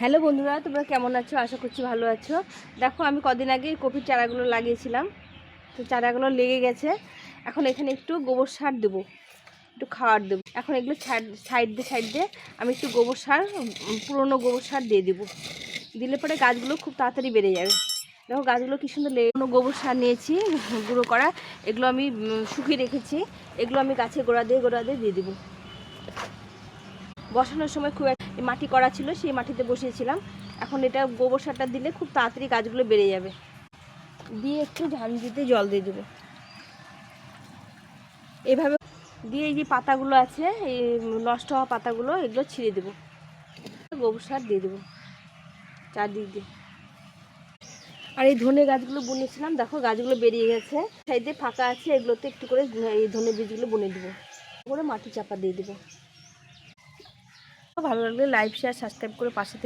Hello বন্ধুরা, তোমরা কেমন আছো? আশা করছি ভালো আছো। দেখো, আমি কদিন আগে কপির চারাগুলো লাগিয়েছিলাম, তো চারাগুলো লেগে গেছে। এখন এখানে একটু গোবর সার দেবো, একটু খাবার দেবো। এখন এগুলো সাইড দিয়ে আমি একটু গোবর সার, পুরনো গোবর সার দিয়ে দেবো। দিলে পরে গাছগুলো খুব তাড়াতাড়ি বেড়ে যাবে। দেখো গাছগুলো কি সুন্দর পুরনো গোবর সার নিয়েছি গুঁড়ো করা, এগুলো আমি শুকিয়ে রেখেছি। এগুলো আমি গাছে গোড়া দিয়ে দেবো। বসানোর সময় খুব মাটি করা ছিল, সেই মাটিতে বসিয়েছিলাম। এখন এটা গোবর সারটা দিলে খুব তাড়াতাড়ি গাছগুলো বেড়ে যাবে। দিয়ে একটু ঝান দিতে জল দিয়ে দেবো এভাবে। দিয়ে এই যে পাতাগুলো আছে, এই নষ্ট হওয়া পাতাগুলো, এগুলো ছিঁড়ে দেবো। গোবর সার দিয়ে দেবো চারদিক দিয়ে। আর এই ধনে গাছগুলো বুনেছিলাম, দেখো গাছগুলো বেরিয়ে গেছে। সাইডে ফাঁকা আছে, এগুলোতে একটু করে এই ধনে বীজগুলো বুনে দেবো, করে মাটি চাপা দিয়ে দেবো। ভালো লাগলে লাইক শেয়ার সাবস্ক্রাইব করে পাশে থেকে